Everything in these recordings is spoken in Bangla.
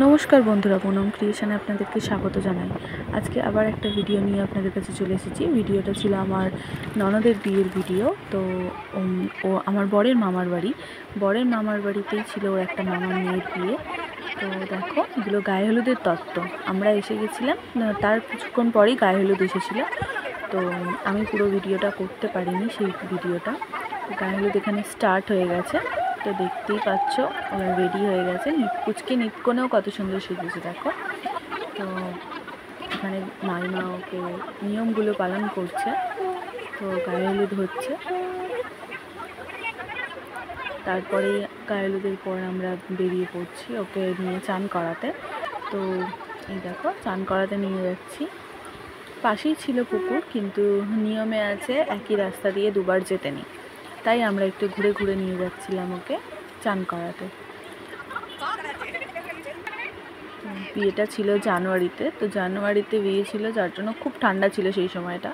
নমস্কার বন্ধুরা, পুনম ক্রিয়েশনে আপনাদেরকে স্বাগত জানাই। আজকে আবার একটা ভিডিও নিয়ে আপনাদের কাছে চলে এসেছি। ভিডিওটা ছিল আমার ননদের বিয়ের ভিডিও। তো ও আমার বরের মামার বাড়িতেই ছিল ওর একটা মামার মেয়ের বিয়ে। তো দেখো, এগুলো গায়ে হলুদের তত্ত্ব। আমরা এসে গেছিলাম, তার কিছুক্ষণ পরেই গায়ে হলুদ এসেছিলো। তো আমি পুরো ভিডিওটা করতে পারিনি, সেই ভিডিওটা। গায়ে হলুদ এখানে স্টার্ট হয়ে গেছে, তো দেখতেই পাচ্ছ ওরা রেডি হয়ে গেছে। পুচকে নিতকোণেও কত সুন্দর সেজেছে দেখো। তো এখানে মাইমা ওকে নিয়মগুলো পালন করছে। তো গায়ে হলুদ হচ্ছে, তারপরে গায়ে হলুদের পর আমরা বেরিয়ে পড়ছি ওকে নিয়ে চান করাতে। তো এই দেখো, চান করাতে নিয়ে যাচ্ছি। পাশেই ছিল পুকুর, কিন্তু নিয়মে আছে একই রাস্তা দিয়ে দুবার যেতে নেই, তাই আমরা একটু ঘুরে ঘুরে নিয়ে যাচ্ছিলাম ওকে চান করাতে। বিয়েটা ছিল জানুয়ারিতে, তো জানুয়ারিতে বিয়ে ছিল, যার জন্য খুব ঠান্ডা ছিল সেই সময়টা।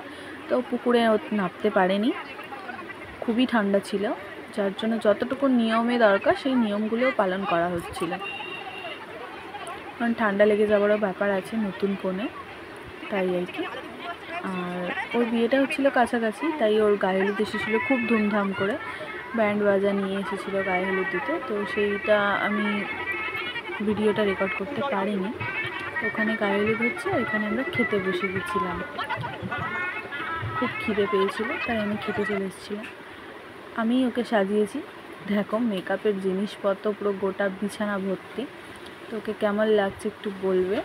তো পুকুরে নামতে পারেনি, খুবই ঠান্ডা ছিল, যার জন্য যতটুকু নিয়মে দরকার সেই নিয়মগুলোও পালন করা হচ্ছিল। কারণ ঠান্ডা লেগে যাওয়ারও ব্যাপার আছে নতুন কনে, তাই আর কি। আর ওর বিয়েটা হচ্ছিলো কাছাকাছি, তাই ওর গায়ে হলুদ এসেছিলো খুব ধুমধাম করে, ব্যান্ড বাজা নিয়ে এসেছিলো গায়ে হলুদ দিতে। তো সেইটা আমি ভিডিওটা রেকর্ড করতে পারিনি। ওখানে গায়ে হলুদ হচ্ছে, ওইখানে আমরা খেতে বসে গেছিলাম। খুব খিদে পেয়েছিল, তাই আমি খেতে চলে এসেছিলাম। আমি ওকে সাজিয়েছি, দেখো মেকআপের জিনিসপত্র পুরো গোটা বিছানা ভর্তি। তো ওকে কেমন লাগছে একটু বলবে।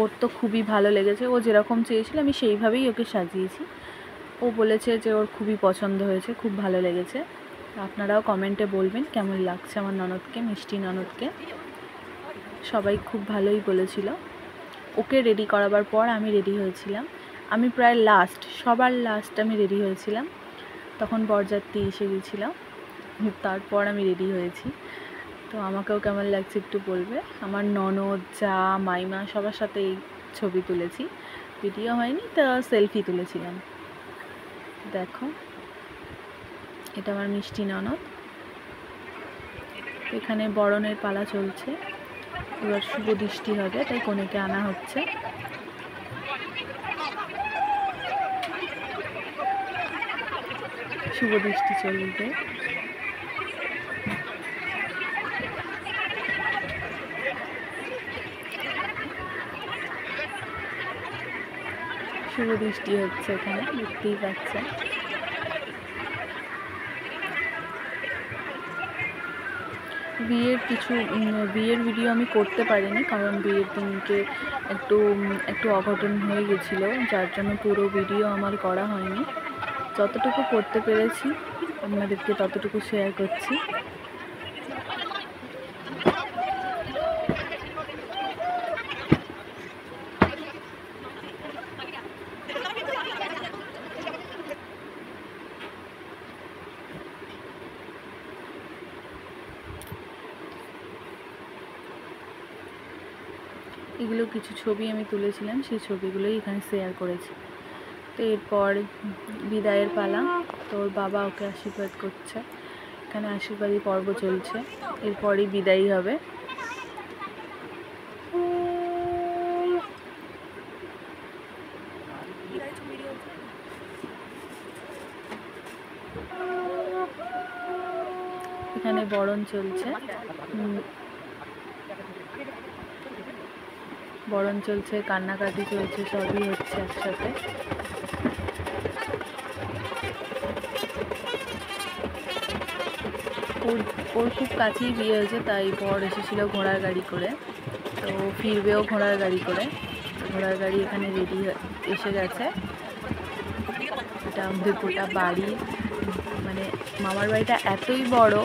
ওর তো খুবই ভালো লেগেছে, ও যেরকম চেয়েছিল আমি সেইভাবেই ওকে সাজিয়েছি। ও বলেছে যে ওর খুবই পছন্দ হয়েছে, খুব ভালো লেগেছে। আপনারাও কমেন্টে বলবেন কেমন লাগছে আমার ননদকে, মিষ্টি ননদকে। সবাই খুব ভালোই বলেছিল। ওকে রেডি করাবার পর আমি রেডি হয়েছিলাম। আমি প্রায় সবার লাস্ট আমি রেডি হয়েছিলাম। তখন বরযাত্রী এসে গেছিল, তারপর আমি রেডি হয়েছি। তো আমাকেও কেমন লাগছে একটু বলবে। আমার ননদ, যা, মাইমা সবার সাথে এই ছবি তুলেছি, ভিডিও হয়নি, তো সেলফি তুলেছিলাম। দেখো, এটা আমার মিষ্টি ননদ। এখানে বরণের পালা চলছে, এবার শুভ দৃষ্টি হবে, তাই কনেকে আনা হচ্ছে। শুভ দৃষ্টি চলবে। শুভ দৃষ্টি হচ্ছে এখানে, দেখতেই পাচ্ছে। বিয়ের ভিডিও আমি করতে পারিনি, কারণ বিয়ের দিনকে একটু অঘটন হয়ে গেছিলো, যার জন্য পুরো ভিডিও আমার করা হয়নি। যতটুকু করতে পেরেছি আপনাদেরকে ততটুকু শেয়ার করছি। এগুলো কিছু ছবি আমি তুলেছিলাম, সেই ছবিগুলোই এখানে শেয়ার করেছি। তো এরপর বিদায়ের পালা। তোর বাবা ওকে আশীর্বাদ করছে, এখানে আশীর্বাদী পর্ব চলছে, এরপরই বিদায়ী হবে। এখানে বরণ চলছে, কান্নাকাটি চলছে, সবই হচ্ছে একসাথে। ওর খুব কাছেই বিয়ে হয়েছে, তাই বর এসেছিল ঘোড়ার গাড়ি করে, তো ফিরবেও ঘোড়ার গাড়ি করে। ঘোড়ার গাড়ি এখানে রেডি এসে গেছে। এটা আমাদের গোটা বাড়ি, মানে মামার বাড়িটা এতই বড়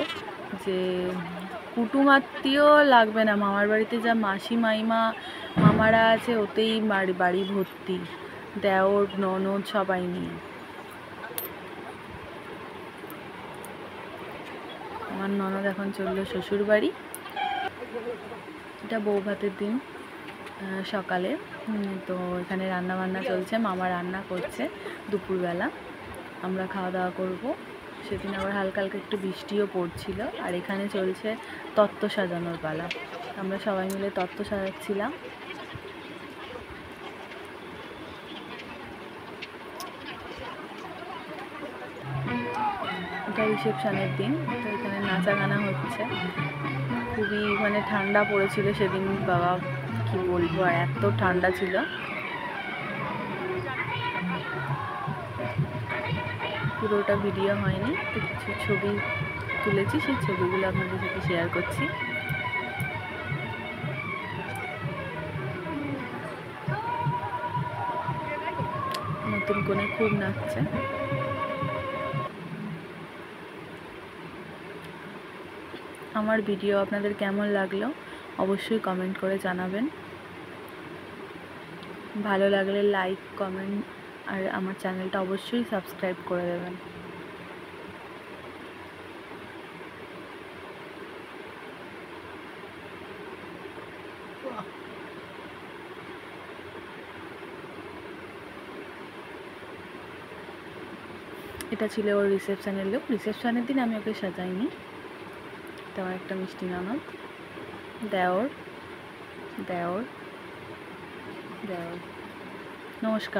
যে কুটুম আত্মীয় লাগবে না। মামার বাড়িতে যা মাসি মাইমা মামারা আছে, ওতেই বাড়ি ভর্তি, দেওর ননদ সবাই নিয়ে। আমার ননদ এখন চললো শ্বশুর বাড়ি। এটা বউ ভাতের দিন সকালে। তো এখানে রান্না বান্না চলছে, মামা রান্না করছে দুপুরবেলা, আমরা খাওয়া দাওয়া করব। সেদিন আবার হালকা হালকা একটু বৃষ্টিও পড়ছিল। আর এখানে চলছে তত্ত্ব সাজানোর পালা। আমরা সবাই মিলে তত্ত্ব সাজাচ্ছিলাম। এটা রিসেপশনের দিন, তো এখানে নাচা গানা হচ্ছে। খুবই মানে ঠান্ডা পড়েছিল সেদিন, বাবা কি বলবো, আর এত ঠান্ডা ছিল। পুরোটা ভিডিও হয়নি, তো কিছু ছবি তুলেছি, সেই ছবিগুলো আপনাদের সাথে শেয়ার করছি। নতুন কোণে খুব নাচছে। আমার ভিডিও আপনাদের কেমন লাগলো অবশ্যই কমেন্ট করে জানাবেন। ভালো লাগলে লাইক, কমেন্ট আর আমার চ্যানেলটা অবশ্যই সাবস্ক্রাইব করে দেবেন। এটা ছিল ওর রিসেপশনের লুক। রিসেপশনের দিন আমি ওকে সাজাইনি, এটা আমার একটা মিষ্টি ননদ, দেওর দেওর দেওর। নমস্কার।